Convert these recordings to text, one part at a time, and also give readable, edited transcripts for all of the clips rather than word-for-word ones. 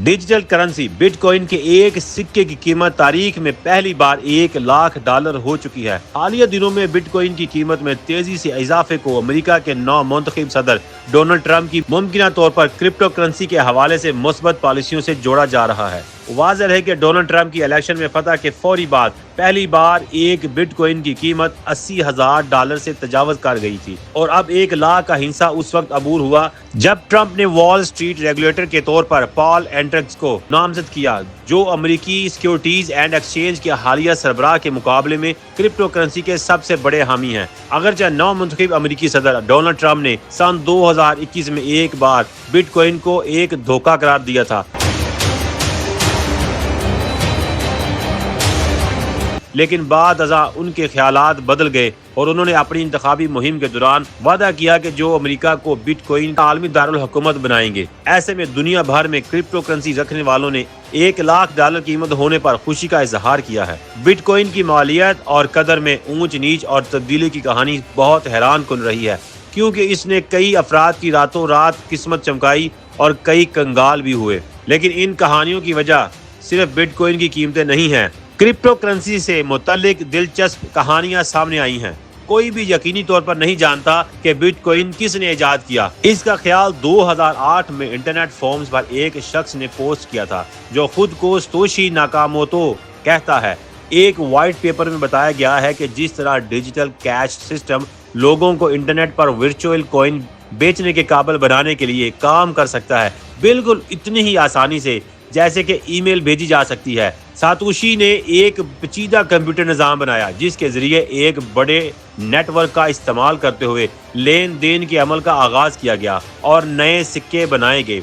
Digital currency bitcoin के एक सिक्के की कीमत तारीख में पहली बार $1,00,000 हो चुकी है। हालिया दिनों में बिटकॉइन की कीमत में तेजी से इजाफे को अमेरिका के नौ मुंतखब सदर डोनाल्ड ट्रंप की मुमकिना तौर पर क्रिप्टो करेंसी के हवाले से मुस्बत पॉलिसियों से जोड़ा जा रहा है। वाज़ेह है कि डोनाल्ड ट्रंप की इलेक्शन में फतह के फौरी बाद पहली बार एक बिटकॉइन की कीमत $80,000 से तजावज कर गई थी और अब 1,00,000 का हिस्सा उस वक्त अबूर हुआ जब ट्रंप ने वॉल स्ट्रीट रेगुलेटर के तौर पर पॉल एंड्रक्स को नामजद किया, जो अमेरिकी सिक्योरिटीज एंड एक्सचेंज के हालिया सरबराह के मुकाबले में क्रिप्टो करेंसी के सबसे बड़े हामी हैं। अगरचे नौ मुंतखब अमेरिकी सदर डोनाल्ड ट्रंप ने सन 2021 में एक बार बिटकॉइन को एक धोखा करार दिया था, लेकिन बाद अज़ा उनके ख्यालात बदल गए और उन्होंने अपनी इंतखाबी मुहिम के दौरान वादा किया कि जो अमेरिका को बिटकॉइन का आलमी दारुल हुकूमत बनाएंगे। ऐसे में दुनिया भर में क्रिप्टो करेंसी रखने वालों ने $1,00,000 कीमत होने पर खुशी का इजहार किया है। बिटकॉइन की मालियत और कदर में ऊंच नीच और तब्दीली की कहानी बहुत हैरान कुन रही है, क्योंकि इसने कई अफराद की रातों रात किस्मत चमकाई और कई कंगाल भी हुए। लेकिन इन कहानियों की वजह सिर्फ बिटकॉइन की कीमतें नहीं हैं। क्रिप्टो करेंसी से मुतल्लिक दिलचस्प कहानियां सामने आई हैं। कोई भी यकीनी तौर पर नहीं जानता कि बिटकॉइन किसने इजाद किया। इसका ख्याल 2008 में इंटरनेट फोरम्स पर एक शख्स ने पोस्ट किया था, जो खुद को सतोशी नाकामोतो कहता है। एक वाइट पेपर में बताया गया है कि जिस तरह डिजिटल कैश सिस्टम लोगों को इंटरनेट पर वर्चुअल कॉइन बेचने के काबिल बनाने के लिए काम कर सकता है, बिल्कुल इतनी ही आसानी से जैसे कि ईमेल भेजी जा सकती है। सातोशी ने एक पेचीदा कंप्यूटर निज़ाम बनाया जिसके जरिए एक बड़े नेटवर्क का इस्तेमाल करते हुए लेन देन के अमल का आगाज किया गया और नए सिक्के बनाए गए।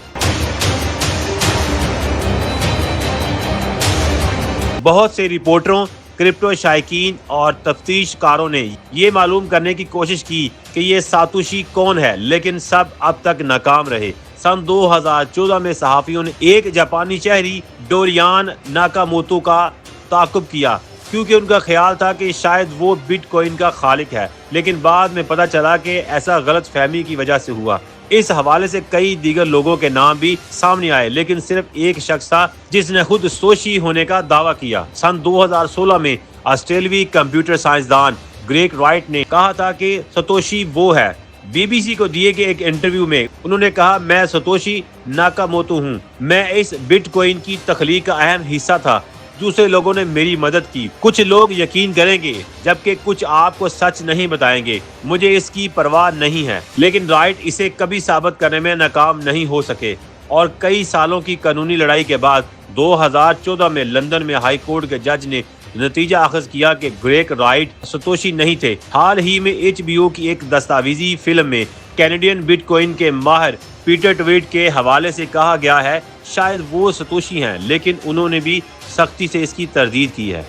बहुत से रिपोर्टरों, क्रिप्टो शायकीन और तफ्तीशकारों ने ये मालूम करने की कोशिश की कि ये सातोशी कौन है, लेकिन सब अब तक नाकाम रहे। सन 2014 में सहाफियों ने एक जापानी शहरी डोरियान नाकामोतो का ताक़ुब किया, क्योंकि उनका ख्याल था कि शायद वो बिटकॉइन का खालिक है, लेकिन बाद में पता चला कि ऐसा गलत फहमी की वजह से हुआ। इस हवाले से कई दीगर लोगों के नाम भी सामने आए, लेकिन सिर्फ एक शख्स था जिसने खुद सतोशी होने का दावा किया। सन 2016 में ऑस्ट्रेलियाई कंप्यूटर साइंसदान ग्रेग राइट ने कहा था कि सतोशी वो है। बीबीसी को दिए गए एक इंटरव्यू में उन्होंने कहा, मैं सतोशी नाकामोतो हूँ। मैं इस बिटकॉइन की तख्लीक का अहम हिस्सा था। दूसरे लोगों ने मेरी मदद की। कुछ लोग यकीन करेंगे जबकि कुछ आपको सच नहीं बताएंगे। मुझे इसकी परवाह नहीं है। लेकिन राइट इसे कभी साबित करने में नाकाम नहीं हो सके और कई सालों की कानूनी लड़ाई के बाद 2014 में लंदन में हाई कोर्ट के जज ने नतीजा अखज़ किया कि ग्रेग राइट सतोशी नहीं थे। हाल ही में HBO की एक दस्तावेजी फिल्म में कैनेडियन बिटकॉइन के माहिर पीटर ट्वीट के हवाले से कहा गया है शायद वो सतोशी हैं, लेकिन उन्होंने भी सख्ती से इसकी तरदीद की है।